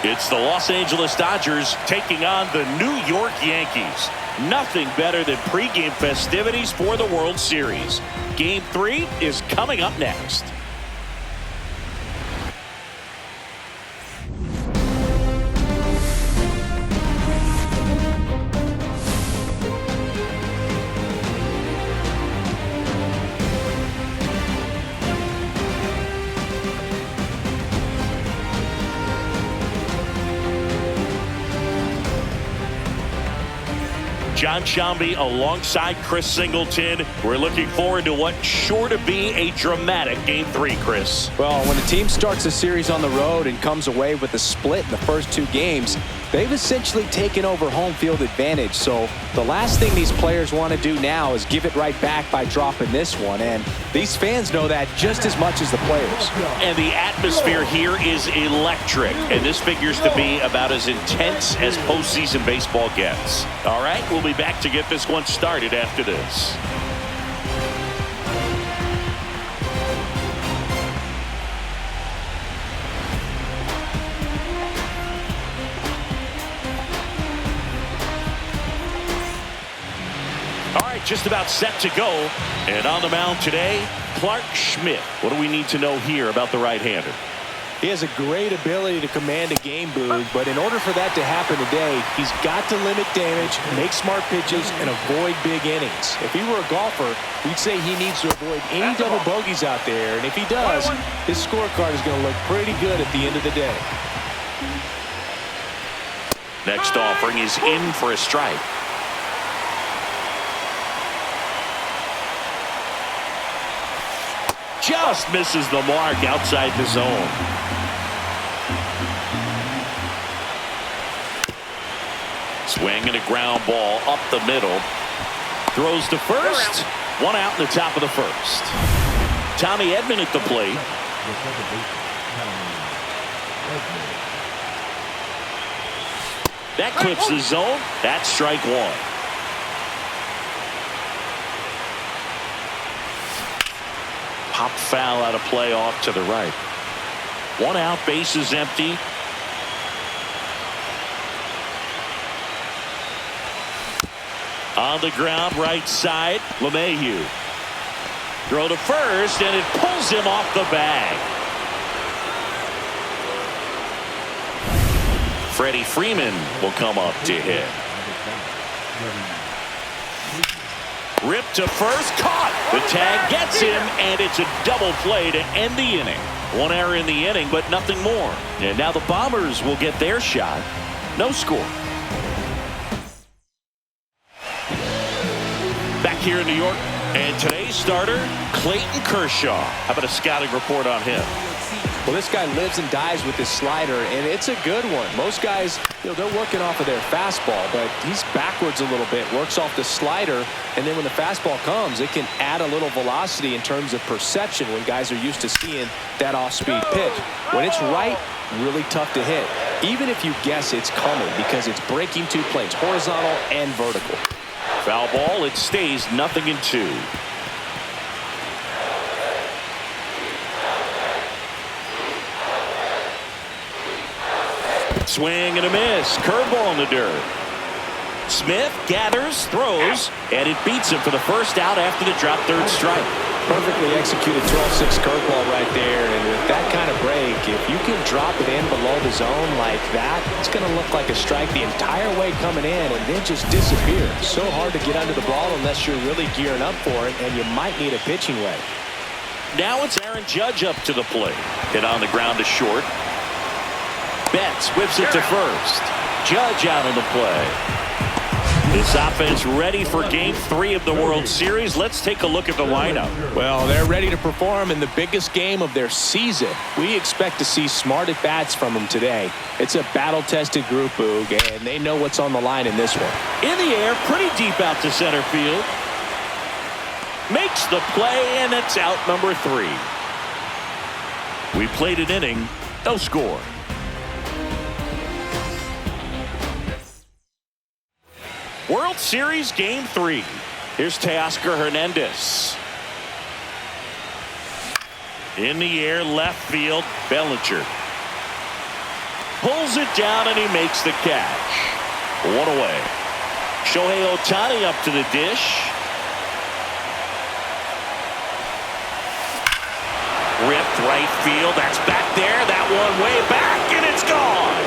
It's the Los Angeles Dodgers taking on the New York Yankees. Nothing better than pregame festivities for the World Series. Game 3 is coming up next. John Shambi alongside Chris Singleton. We're looking forward to what's sure to be a dramatic Game 3, Chris. Well, when a team starts a series on the road and comes away with a split in the first 2 games, they've essentially taken over home field advantage. So the last thing these players want to do now is give it right back by dropping this one. And these fans know that just as much as the players. And the atmosphere here is electric. And this figures to be about as intense as postseason baseball gets. All right, we'll be back to get this one started after this. All right, just about set to go. And on the mound today, Clark Schmidt. What do we need to know here about the right-hander? He has a great ability to command a game, Boog, but in order for that to happen today, he's got to limit damage, make smart pitches, and avoid big innings. If he were a golfer, we'd say he needs to avoid any double bogeys out there, and if he does, his scorecard is going to look pretty good at the end of the day. Next offering is in for a strike. Just misses the mark outside the zone. Swing and a ground ball up the middle. Throws to first. 1 out in the top of the first. Tommy Edman at the plate. That clips the zone. That's strike 1. Pop foul out of play off to the right. 1 out, base is empty. On the ground, right side, LeMahieu. Throw to first, and it pulls him off the bag. Freddie Freeman will come up to hit. Ripped to first, caught. The tag gets him, and it's a double play to end the inning. 1 error in the inning, but nothing more. And now the Bombers will get their shot. No score. Back here in New York, and today's starter, Clayton Kershaw. How about a scouting report on him? Well, this guy lives and dies with his slider, and it's a good one. Most guys, they're working off of their fastball, but he's backwards a little bit, works off the slider, and then when the fastball comes, it can add a little velocity in terms of perception when guys are used to seeing that off-speed pitch. When it's right, really tough to hit, even if you guess it's coming, because it's breaking 2 planes, horizontal and vertical. Foul ball, it stays 0-2. Swing and a miss. Curveball in the dirt. Smith gathers, throws, and it beats him for the first out after the drop third strike. Perfectly executed 12-6 curveball right there, and with that kind of break, if you can drop it in below the zone like that, it's going to look like a strike the entire way coming in and then just disappear. So hard to get under the ball unless you're really gearing up for it, and you might need a pitching wedge. Now it's Aaron Judge up to the plate. Hit on the ground to short. Betts whips it to first. Judge out on the play. This offense ready for Game 3 of the World Series. Let's take a look at the lineup. Well, they're ready to perform in the biggest game of their season. We expect to see smart at-bats from them today. It's a battle-tested group, Boog, and they know what's on the line in this one. In the air, pretty deep out to center field. Makes the play, and it's out number 3. We played an inning, no score. World Series Game 3. Here's Teoscar Hernandez. In the air, left field, Bellinger. Pulls it down and he makes the catch. One away. Shohei Ohtani up to the dish. Ripped right field. That's back there. That one way back, and it's gone.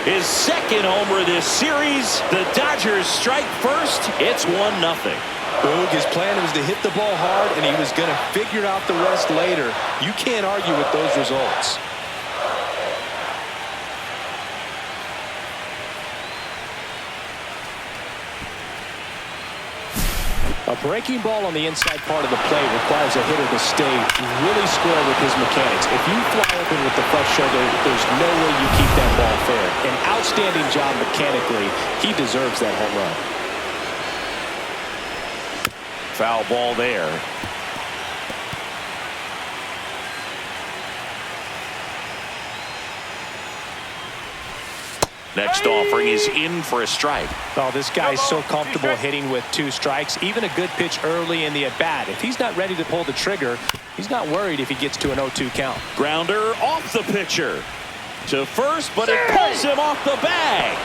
His second homer this series. The Dodgers strike first. It's 1-0. Boog, his plan was to hit the ball hard, and he was going to figure out the rest later. You can't argue with those results. A breaking ball on the inside part of the plate requires a hitter to stay really square with his mechanics. If you fly open with the left shoulder, there's no way you keep that ball fair. An outstanding job mechanically. He deserves that home run. Foul ball there. Next offering is in for a strike. Oh, this guy's so comfortable hitting with 2 strikes. Even a good pitch early in the at-bat. If he's not ready to pull the trigger, he's not worried if he gets to an 0-2 count. Grounder off the pitcher. To first, but it pulls him off the bag.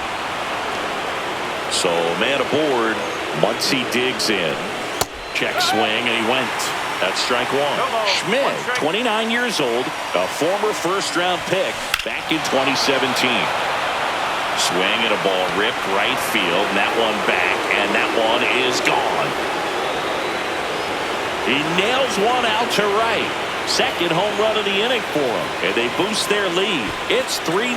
So, man aboard. Muncy digs in. Check swing, and he went. That's strike 1. Schmidt, 29 years old, a former first-round pick back in 2017. Swing and a ball ripped right field, and that one back, and that one is gone. He nails one out to right. Second home run of the inning for him, and they boost their lead. It's 3-0.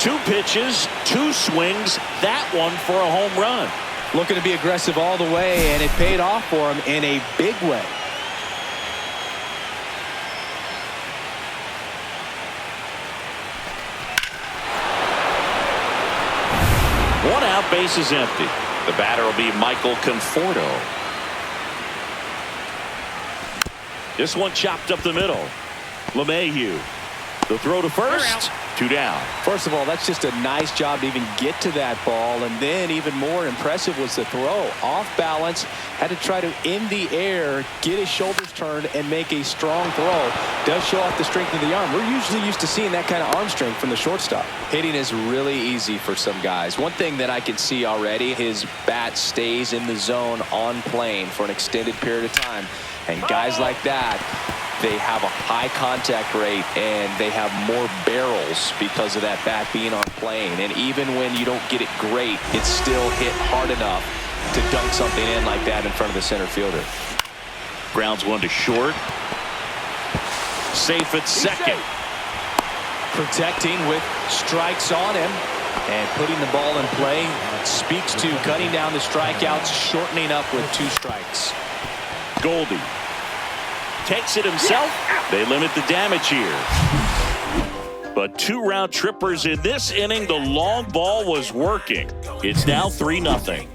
2 pitches, 2 swings, that one for a home run. Looking to be aggressive all the way, and it paid off for him in a big way. One out, base is empty. The batter will be Michael Conforto. This one chopped up the middle. LeMahieu. The throw to first. 2 down. First of all, that's just a nice job to even get to that ball. And then even more impressive was the throw. Off balance. Had to try to, in the air, get his shoulders turned and make a strong throw. Does show off the strength of the arm. We're usually used to seeing that kind of arm strength from the shortstop. Hitting is really easy for some guys. One thing that I can see already, his bat stays in the zone on plane for an extended period of time. And guys like that, they have a high contact rate and they have more barrels because of that bat being on plane. And even when you don't get it great, it's still hit hard enough to dunk something in like that in front of the center fielder. Grounds one to short. Safe at second. Protecting with strikes on him and putting the ball in play. It speaks to cutting down the strikeouts, shortening up with 2 strikes. Goldie takes it himself. They limit the damage here. But 2 round trippers in this inning. The long ball was working. It's now 3-0.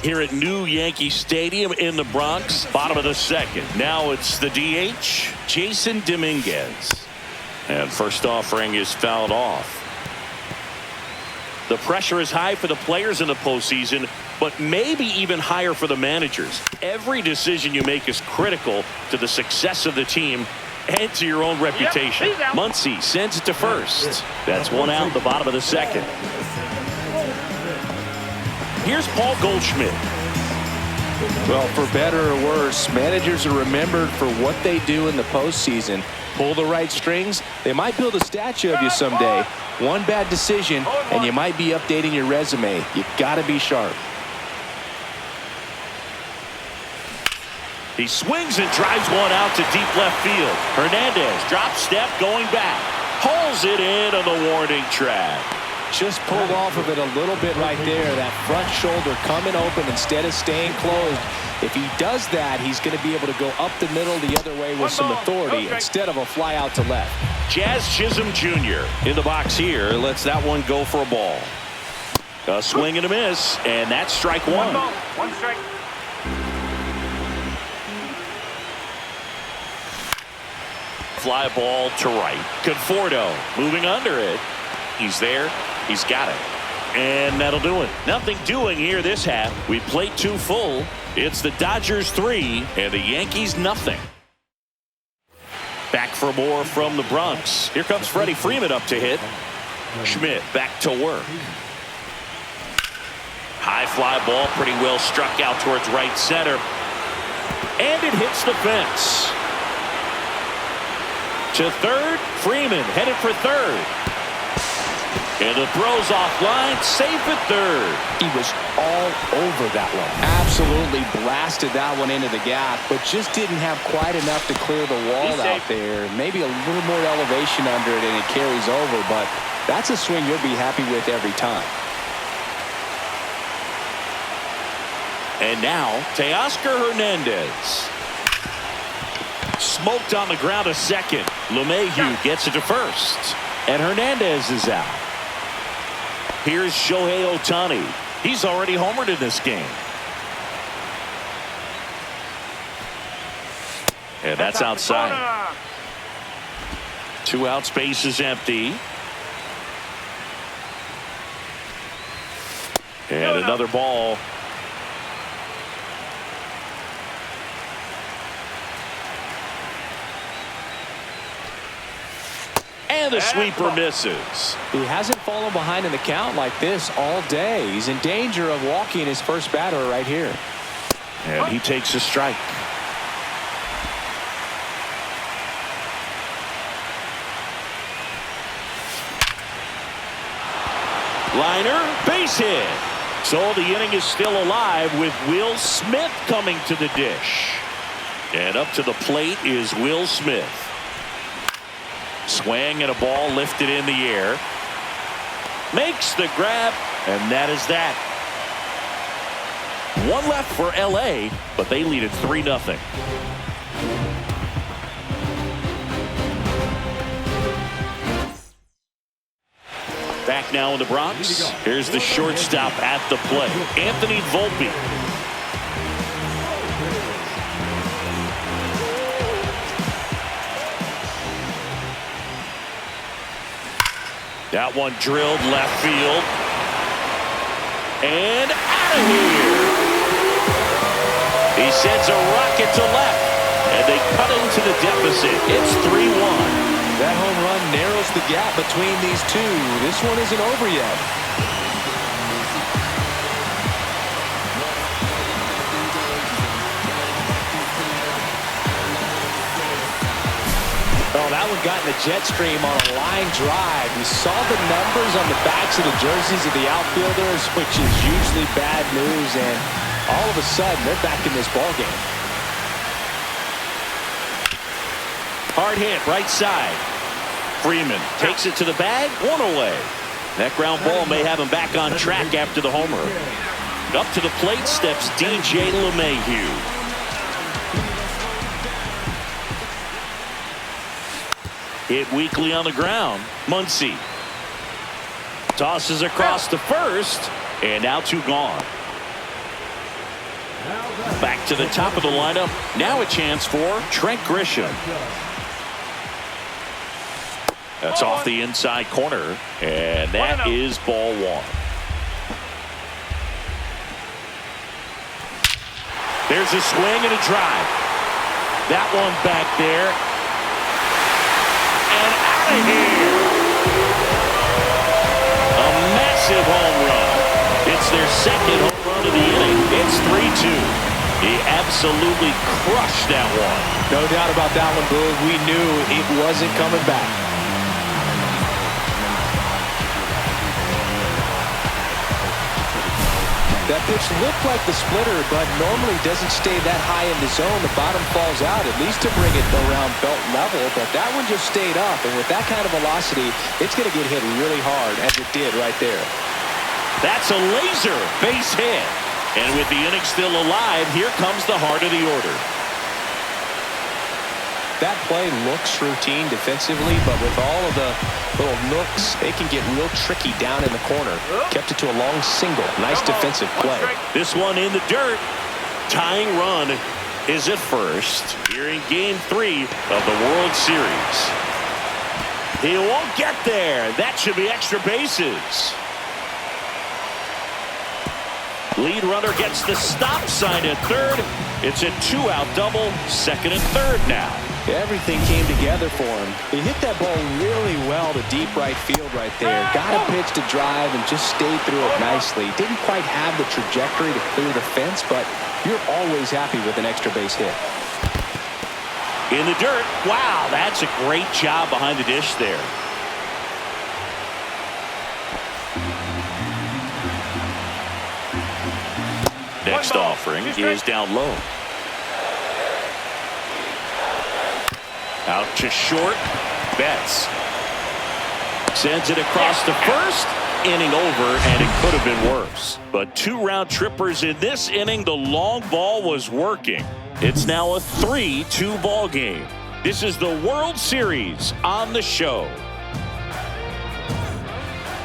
Here at New Yankee Stadium in the Bronx, bottom of the second. Now it's the DH, Jason Dominguez. And first offering is fouled off. The pressure is high for the players in the postseason, but maybe even higher for the managers. Every decision you make is critical to the success of the team and to your own reputation. Muncy sends it to first. That's 1 out, the bottom of the second. Here's Paul Goldschmidt. Well, for better or worse, managers are remembered for what they do in the postseason. Pull the right strings, they might build a statue of you someday. One bad decision, and you might be updating your resume. You got to be sharp. He swings and drives one out to deep left field. Hernandez drop step going back. Pulls it in on the warning track. Just pulled off of it a little bit right there. That front shoulder coming open instead of staying closed. If he does that, he's going to be able to go up the middle the other way with some authority instead of a fly out to left. Jazz Chisholm Jr. in the box here. Lets that one go for a ball. A swing and a miss, and that's strike 1. 1 strike. Fly ball to right. Conforto moving under it. He's there. He's got it. And that'll do it. Nothing doing here this half. We played 2 full. It's the Dodgers 3 and the Yankees nothing. Back for more from the Bronx. Here comes Freddie Freeman up to hit. Schmidt back to work. High fly ball, pretty well struck out towards right center. And it hits the fence. To third, Freeman headed for third. And the throw's offline, safe at third. He was all over that one. Absolutely blasted that one into the gap, but just didn't have quite enough to clear the wall out there. Maybe a little more elevation under it and it carries over, but that's a swing you'll be happy with every time. And now, Teoscar Hernandez. Smoked on the ground a second. LeMahieu gets it to first. And Hernandez is out. Here's Shohei Ohtani. He's already homered in this game. And that's outside. 2 out, space is empty. And another ball. And the sweeper misses. He hasn't fallen behind in the count like this all day. He's in danger of walking his first batter right here. And he takes a strike. Liner, base hit. So the inning is still alive with Will Smith coming to the dish. And up to the plate is Will Smith. Swing and a ball lifted in the air. Makes the grab, and that is that. 1 left for LA, but they lead it 3-0. Back now in the Bronx. Here's the shortstop at the plate, Anthony Volpe. That one drilled left field. And out of here. He sends a rocket to left. And they cut into the deficit. It's 3-1. That home run narrows the gap between these two. This one isn't over yet. Oh, that one got in the jet stream on a line drive. You saw the numbers on the backs of the jerseys of the outfielders, which is usually bad news, and all of a sudden they're back in this ballgame. Hard hit right side. Freeman takes it to the bag, 1 away. That ground ball may have him back on track after the homer. Up to the plate steps DJ LeMahieu. Hit weakly on the ground. Muncy tosses across to first, and now 2 gone. Back to the top of the lineup. Now a chance for Trent Grisham. That's off the inside corner, and that is ball 1. There's a swing and a drive. That one back there. And out of here. A massive home run. It's their second home run of the inning. It's 3-2. He absolutely crushed that one. No doubt about that one, Boog. We knew it wasn't coming back. That pitch looked like the splitter, but normally doesn't stay that high in the zone. The bottom falls out, at least to bring it around belt level, but that one just stayed up, and with that kind of velocity, it's going to get hit really hard, as it did right there. That's a laser base hit. And with the inning still alive, here comes the heart of the order. That play looks routine defensively, but with all of the little nooks, they can get real tricky down in the corner. Kept it to a long single. Nice defensive play. This one in the dirt. Tying run is at first here in Game 3 of the World Series. He won't get there. That should be extra bases. Lead runner gets the stop sign at third. It's a 2-out double, second and third now. Everything came together for him. He hit that ball really well to deep right field right there. Got a pitch to drive and just stayed through it nicely. Didn't quite have the trajectory to clear the fence, but you're always happy with an extra base hit. In the dirt. Wow, that's a great job behind the dish there. Next offering is down low. Out to short. Betts sends it across to first. Inning over, and it could have been worse. But 2 round trippers in this inning. The long ball was working. It's now a 3-2 ball game. This is the World Series on the show.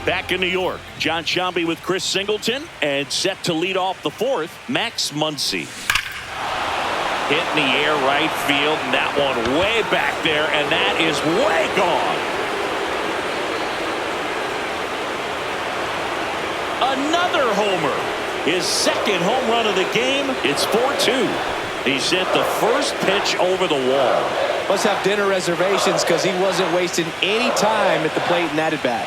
Back in New York, John Sciambi with Chris Singleton, and set to lead off the fourth, Max Muncy. Hit in the air right field, and that one way back there, and that is way gone. Another homer. His second home run of the game. It's 4-2. He sent the first pitch over the wall. Must have dinner reservations because he wasn't wasting any time at the plate in that at bat.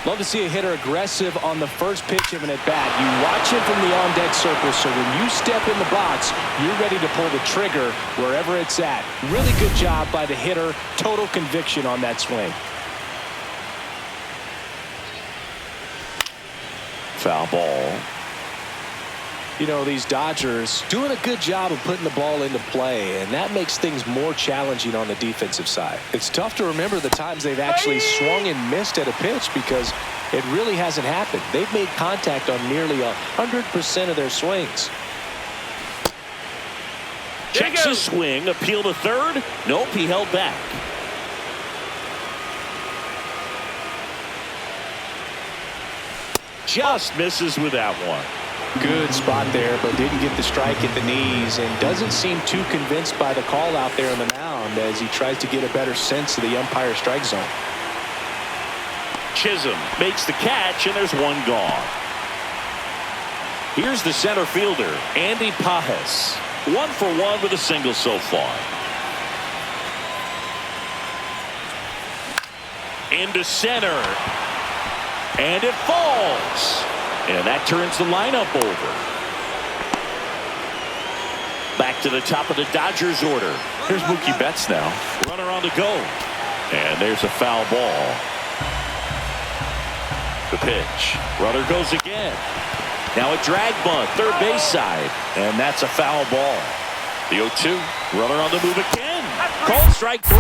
Love to see a hitter aggressive on the first pitch of an at-bat. You watch him from the on-deck circle, so when you step in the box, you're ready to pull the trigger wherever it's at. Really good job by the hitter. Total conviction on that swing. Foul ball. You know, these Dodgers doing a good job of putting the ball into play, and that makes things more challenging on the defensive side. It's tough to remember the times they've actually swung and missed at a pitch because it really hasn't happened. They've made contact on nearly 100% of their swings. Checks his swing, appeal to third. Nope, he held back. Just misses with that one. Good spot there, but didn't get the strike at the knees, and doesn't seem too convinced by the call out there on the mound as he tries to get a better sense of the umpire strike zone. Chisholm makes the catch, and there's one gone. Here's the center fielder, Andy Pages. 1 for 1 with a single so far. Into center. And it falls. And that turns the lineup over. Back to the top of the Dodgers order. Here's Mookie Betts now. Runner on the go. And there's a foul ball. The pitch. Runner goes again. Now a drag bunt, third base side. And that's a foul ball. The 0-2. Runner on the move again. Called strike 3.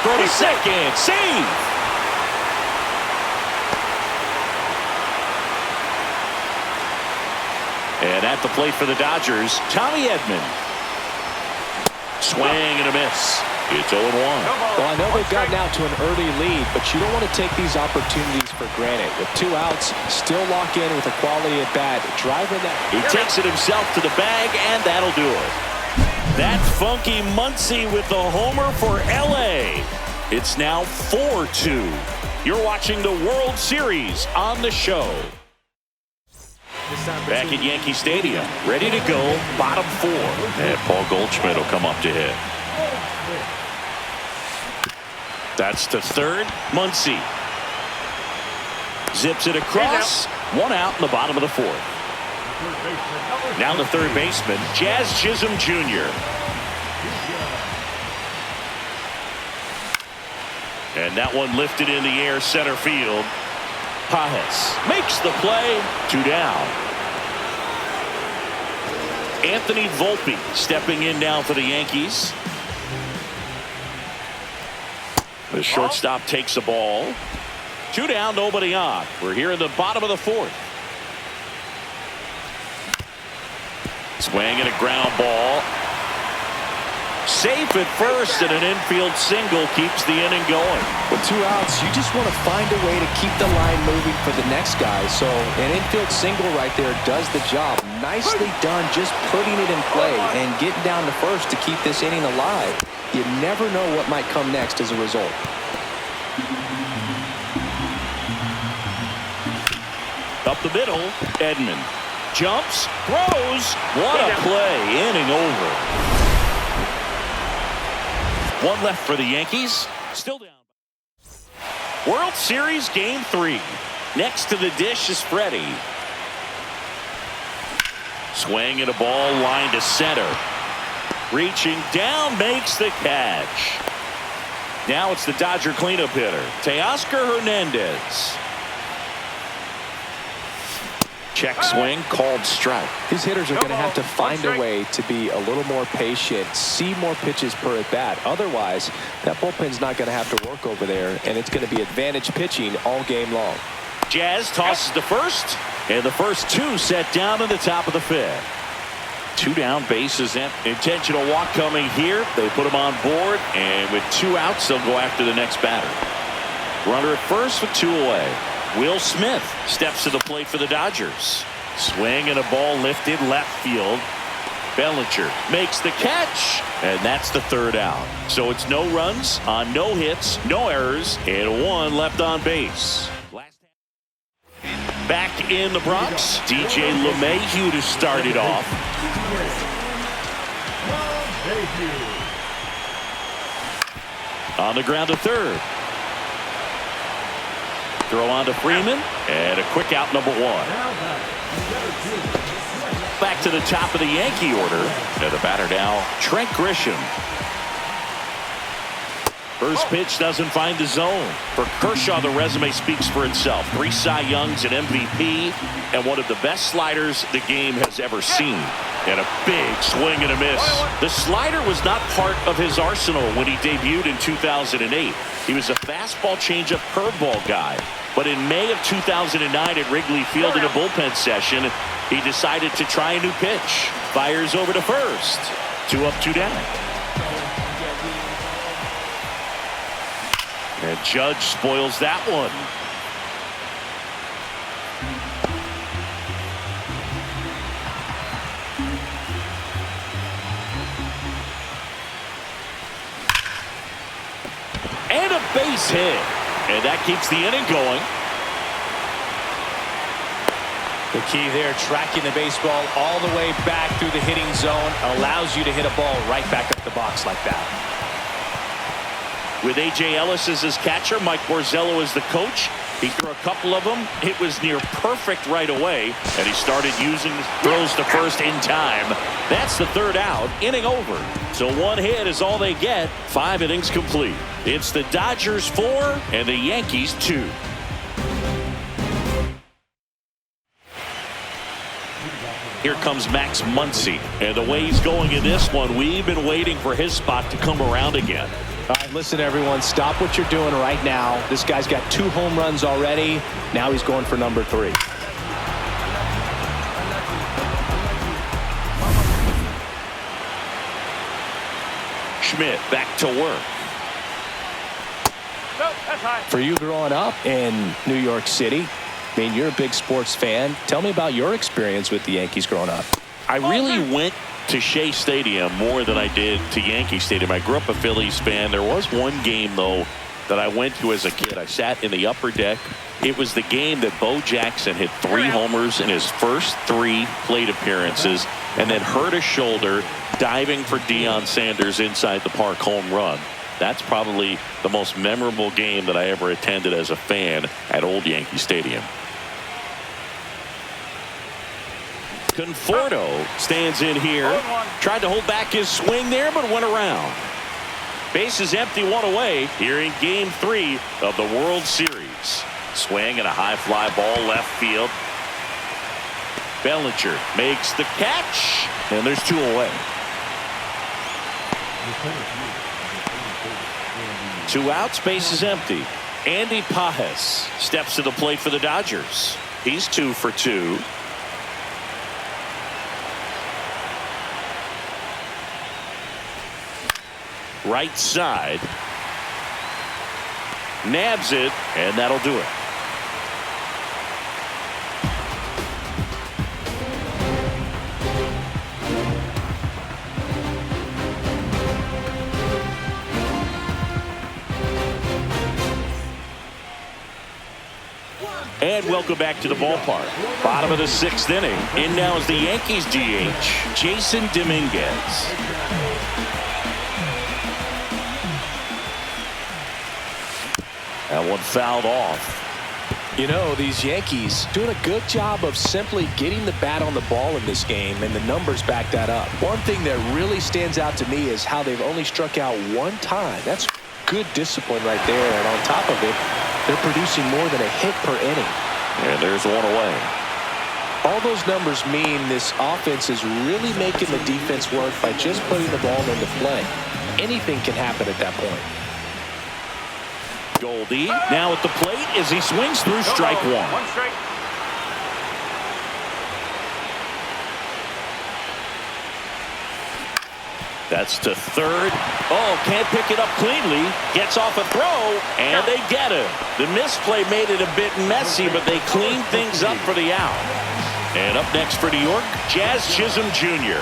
Throw to second. Save. And at the plate for the Dodgers, Tommy Edman. Swing and a miss. It's 0-1. Well, I know they've gotten out to an early lead, but you don't want to take these opportunities for granted. With 2 outs, still lock in with a quality at bat. Driving that. He takes it himself to the bag, and that'll do it. That's Funky Muncy with the homer for L.A. It's now 4-2. You're watching the World Series on the show. Back at Yankee Stadium, ready to go, bottom 4. And Paul Goldschmidt will come up to hit. That's to third, Muncy. Zips it across, 1 out in the bottom of the 4th. Now the third baseman, Jazz Chisholm Jr. And that one lifted in the air, center field. Pages makes the play, 2 down. Anthony Volpe stepping in now for the Yankees. The shortstop takes the ball. 2 down, nobody on. We're here in the bottom of the 4th. Swing and a ground ball. Safe at first, and an infield single keeps the inning going. With 2 outs, you just want to find a way to keep the line moving for the next guy. So an infield single right there does the job. Nicely done, just putting it in play and getting down to first to keep this inning alive. You never know what might come next as a result. Up the middle, Edman. Jumps, throws. What a play, inning over. One left for the Yankees. Still down. World Series Game 3. Next to the dish is Freddie. Swing and a ball line to center. Reaching down, makes the catch. Now it's the Dodger cleanup hitter, Teoscar Hernandez. Check swing, called strike. His hitters are going to have to find a way to be a little more patient, see more pitches per at bat. Otherwise, that bullpen's not going to have to work over there, and it's going to be advantage pitching all game long. Jazz tosses to first, and the first two set down in the top of the fifth. Two down, bases empty. Intentional walk coming here. They put him on board, and with 2 outs, they'll go after the next batter. Runner at first with 2 away. Will Smith steps to the plate for the Dodgers. Swing and a ball lifted left field. Bellinger makes the catch, and that's the 3rd out. So it's no runs on no hits, no errors, and 1 left on base. Back in the Bronx, DJ LeMahieu to start it off. On the ground to third. Throw on to Freeman, and a quick out, number 1. Back to the top of the Yankee order. And the batter now, Trent Grisham. First pitch doesn't find the zone. For Kershaw, the resume speaks for itself. 3 Cy Youngs, an MVP, and one of the best sliders the game has ever seen. And a big swing and a miss. The slider was not part of his arsenal when he debuted in 2008. He was a fastball changeup curveball guy. But in May of 2009 at Wrigley Field in a bullpen session, he decided to try a new pitch. Fires over to first. 2 up, 2 down. And Judge spoils that one. And a base hit. And that keeps the inning going. The key there, tracking the baseball all the way back through the hitting zone, allows you to hit a ball right back up the box like that. With A.J. Ellis as his catcher, Mike Borzello as the coach. He threw a couple of them. It was near perfect right away, and he started using throws to first in time. That's the 3rd out, inning over. So 1 hit is all they get. 5 innings complete. It's the Dodgers 4 and the Yankees 2. Here comes Max Muncy, and the way he's going in this one, we've been waiting for his spot to come around again. All right, listen, everyone, stop what you're doing right now. This guy's got 2 home runs already. Now he's going for number 3. Schmidt back to work. For you growing up in New York City, I mean, you're a big sports fan. Tell me about your experience with the Yankees growing up. I really went to Shea Stadium more than I did to Yankee Stadium. I grew up a Phillies fan. There was one game, though, that I went to as a kid. I sat in the upper deck. It was the game that Bo Jackson hit 3 homers in his first 3 plate appearances and then hurt his shoulder diving for Deion Sanders inside the park home run. That's probably the most memorable game that I ever attended as a fan at Old Yankee Stadium. Conforto stands in here. Tried to hold back his swing there, but went around. Base is empty, 1 away here in Game 3 of the World Series. Swing and a high fly ball left field. Bellinger makes the catch, and there's 2 away. 2 outs, base is empty. Andy Pajes steps to the plate for the Dodgers. He's 2 for 2. Right side. Nabs it, and that'll do it. And welcome back to the ballpark. Bottom of the 6th inning. In now is the Yankees DH, Jason Dominguez. That one fouled off. You know, these Yankees doing a good job of simply getting the bat on the ball in this game, and the numbers back that up. One thing that really stands out to me is how they've only struck out one time. That's good discipline right there, and on top of it, they're producing more than a hit per inning. And there's one away. All those numbers mean this offense is really making the defense work by just putting the ball into play. Anything can happen at that point. Goldie now at the plate as he swings through strike one. One strike. That's to third. Oh, can't pick it up cleanly. Gets off a throw, and they get him. The misplay made it a bit messy, but they cleaned things up for the out. And up next for New York, Jazz Chisholm Jr.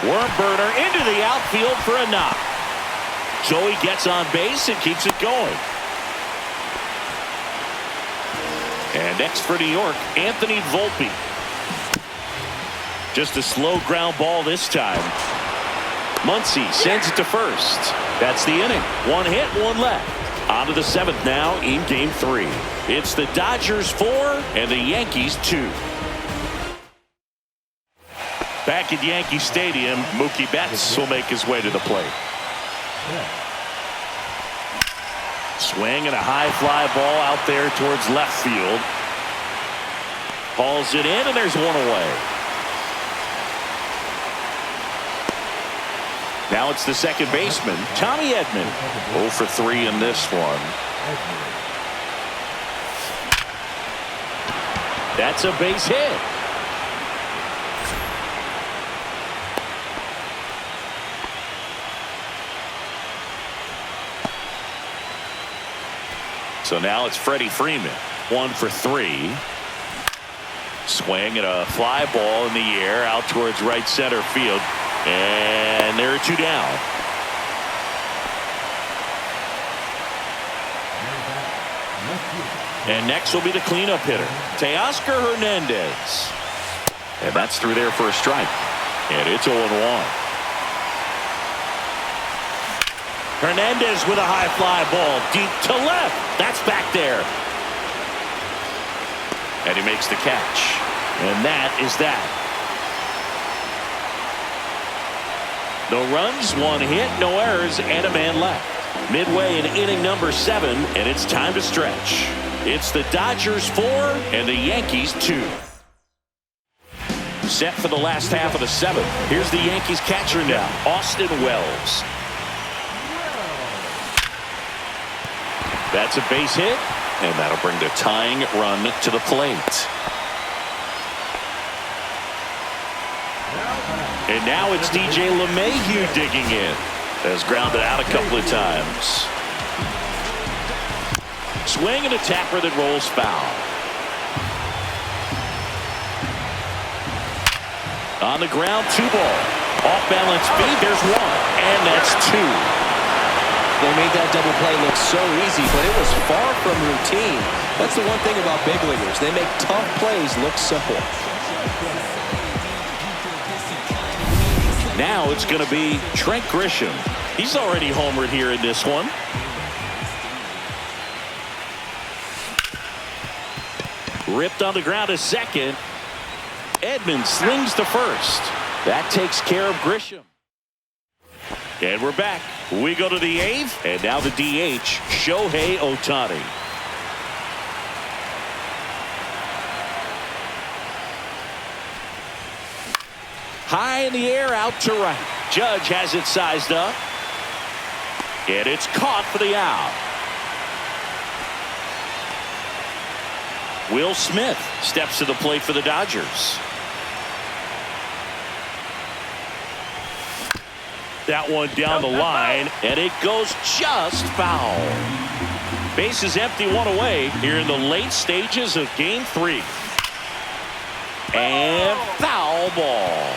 Worm burner into the outfield for a knock. So he gets on base and keeps it going. And next for New York, Anthony Volpe. Just a slow ground ball this time. Muncy sends it to first. That's the inning. One hit, one left. On to the 7th now in Game 3. It's the Dodgers 4 and the Yankees 2. Back at Yankee Stadium, Mookie Betts will make his way to the plate. Swing and a high fly ball out there towards left field. Hauls it in, and there's one away. Now it's the second baseman, Tommy Edman. 0 for 3 in this one. That's a base hit. So now it's Freddie Freeman. 1 for 3. Swing and a fly ball in the air out towards right center field. And there are 2 down. And next will be the cleanup hitter, Teoscar Hernandez. And that's through there for a strike. And it's 0-1. Hernandez with a high fly ball deep to left. That's back there. And he makes the catch. And that is that. No runs, 1 hit, no errors, and a man left. Midway in inning number 7, and it's time to stretch. It's the Dodgers 4 and the Yankees 2. Set for the last half of the 7th. Here's the Yankees catcher now, Austin Wells. That's a base hit, and that'll bring the tying run to the plate. And now it's DJ LeMahieu digging in. Has grounded out a couple of times. Swing and a tapper that rolls foul. On the ground, 2 ball. Off balance speed, there's 1. And that's 2. They made that double play look so easy, but it was far from routine. That's the one thing about big leaguers. They make tough plays look simple. Now it's going to be Trent Grisham. He's already homered here in this one. Ripped on the ground to second. Edman slings to first. That takes care of Grisham. And we're back. We go to the 8th, and now the DH, Shohei Ohtani. High in the air, out to right. Judge has it sized up. And it's caught for the out. Will Smith steps to the plate for the Dodgers. That one down the line, and it goes just foul. Base is empty, 1 away here in the late stages of Game 3. And foul ball.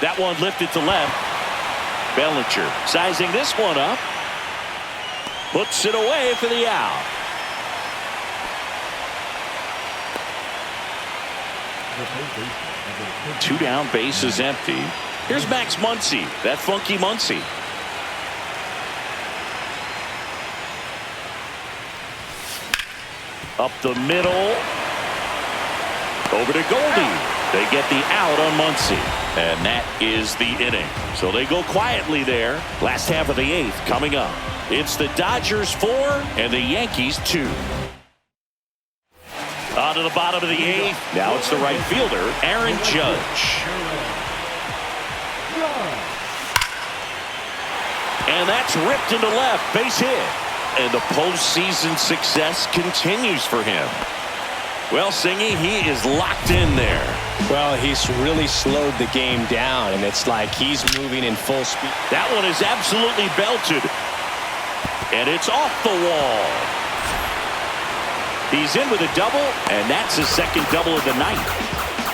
That one lifted to left. Bellinger sizing this one up. Puts it away for the out. Two down, base is empty. Here's Max Muncy, that funky Muncy. Up the middle. Over to Goldie. They get the out on Muncy. And that is the inning. So they go quietly there. Last half of the eighth coming up. It's the Dodgers 4 and the Yankees 2. On to the bottom of the eighth. Now it's the right fielder, Aaron Judge. And that's ripped into left. Base hit. And the postseason success continues for him. Well, Singy, he is locked in there. Well, he's really slowed the game down, and it's like he's moving in full speed. That one is absolutely belted. And it's off the wall. He's in with a double, and that's his second double of the night.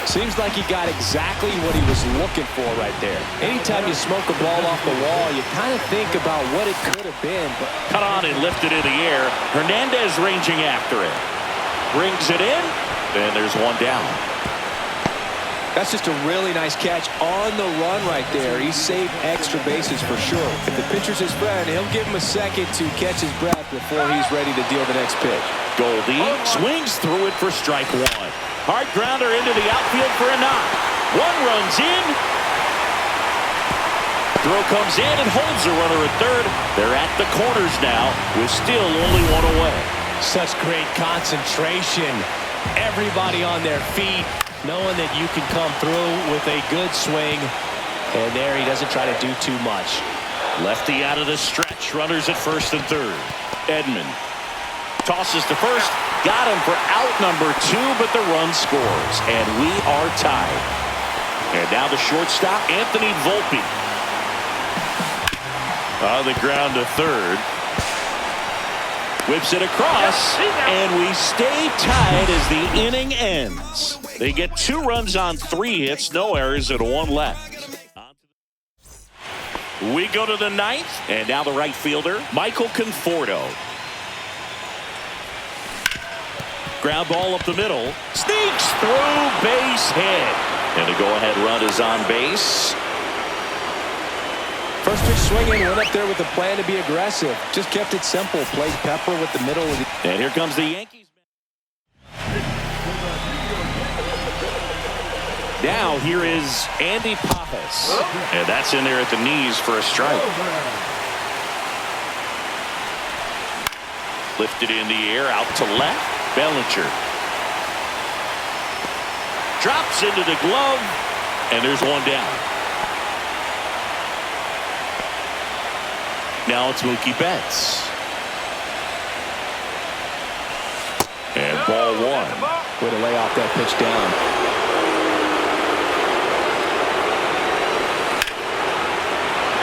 Seems like he got exactly what he was looking for right there. Anytime you smoke a ball off the wall, you kind of think about what it could have been. But cut on and lifted in the air. Hernandez ranging after it. Brings it in, and there's one down. That's just a really nice catch on the run right there. He saved extra bases for sure. If the pitcher's his friend, he'll give him a second to catch his breath before he's ready to deal the next pitch. Goldie swings through it for strike one. Hard grounder into the outfield for a knock. One runs in. Throw comes in and holds the runner at third. They're at the corners now with still only one away. Such great concentration. Everybody on their feet, knowing that you can come through with a good swing. And there he doesn't try to do too much. Lefty out of the stretch. Runners at first and third. Edman tosses to first. Got him for out number 2, but the run scores. And we are tied. And now the shortstop, Anthony Volpe. On the ground to third. Whips it across, and we stay tied as the inning ends. They get 2 runs on 3 hits, no errors, and 1 left. We go to the ninth, and now the right fielder, Michael Conforto. Ground ball up the middle, sneaks through, base hit. And the go-ahead run is on base. First pitch swinging, went up there with a plan to be aggressive. Just kept it simple. Played pepper with the middle of the... And here comes the Yankees. Now here is Andy Pappas. And that's in there at the knees for a strike. Lifted in the air, out to left. Bellinger. Drops into the glove. And there's one down. Now it's Mookie Betts. And ball 1. Way to lay off that pitch down.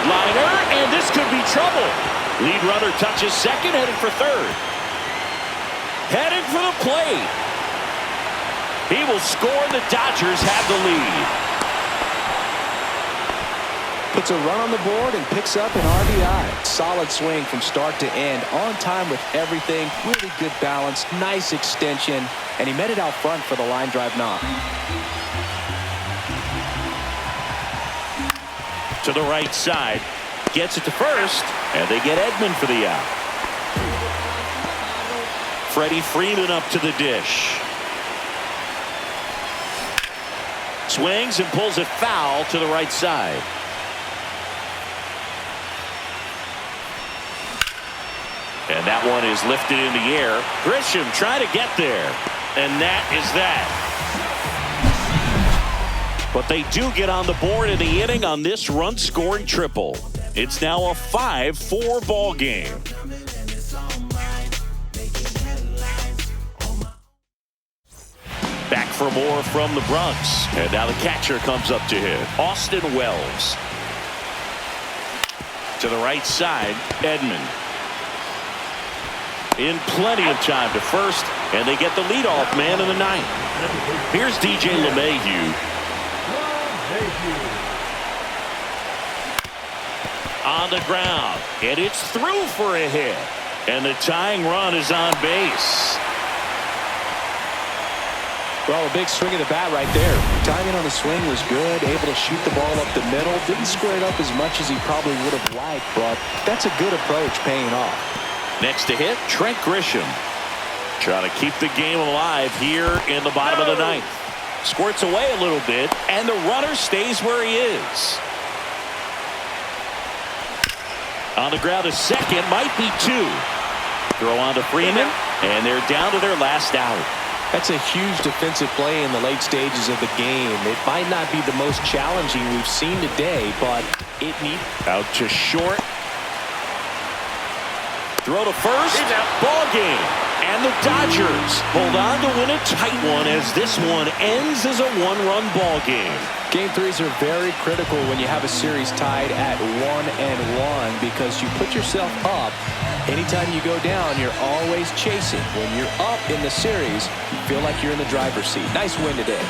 Liner, and this could be trouble. Lead runner touches second, headed for third. Headed for the plate. He will score. The Dodgers have the lead. Puts a run on the board and picks up an RBI. Solid swing from start to end. On time with everything. Really good balance. Nice extension. And he met it out front for the line drive knock. To the right side. Gets it to first. And they get Edman for the out. Freddie Freeman up to the dish. Swings and pulls it foul to the right side. And that one is lifted in the air. Grisham trying to get there. And that is that. But they do get on the board in the inning on this run-scoring triple. It's now a 5-4 ball game. Back for more from the Bronx. And now the catcher comes up to hit. Austin Wells. To the right side, Edman. In plenty of time to first, and they get the leadoff man in the ninth. Here's DJ LeMahieu. on the ground, and it's through for a hit. And the tying run is on base. Well, a big swing of the bat right there. Timing on the swing was good, able to shoot the ball up the middle. Didn't square it up as much as he probably would have liked, but that's a good approach paying off. Next to hit, Trent Grisham. Trying to keep the game alive here in the bottom of the ninth. Squirts away a little bit, and the runner stays where he is. On the ground, a second, might be two. Throw on to Freeman, and they're down to their last out. That's a huge defensive play in the late stages of the game. It might not be the most challenging we've seen today, but it needs. Out to short. Throw to first. Ball game. And the Dodgers hold on to win a tight one as this one ends as a one-run ball game. Game threes are very critical when you have a series tied at 1-1 because you put yourself up. Anytime you go down, you're always chasing. When you're up in the series, you feel like you're in the driver's seat. Nice win today.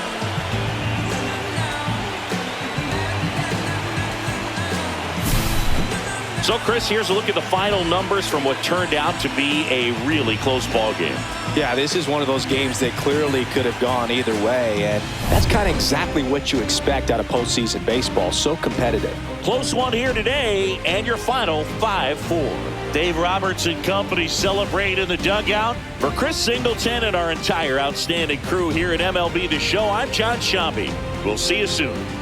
So, Chris, here's a look at the final numbers from what turned out to be a really close ball game. Yeah, this is one of those games that clearly could have gone either way, and that's kind of exactly what you expect out of postseason baseball. So competitive. Close one here today, and your final 5-4. Dave Roberts and company celebrate in the dugout. For Chris Singleton and our entire outstanding crew here at MLB The Show, I'm John Sciambi. We'll see you soon.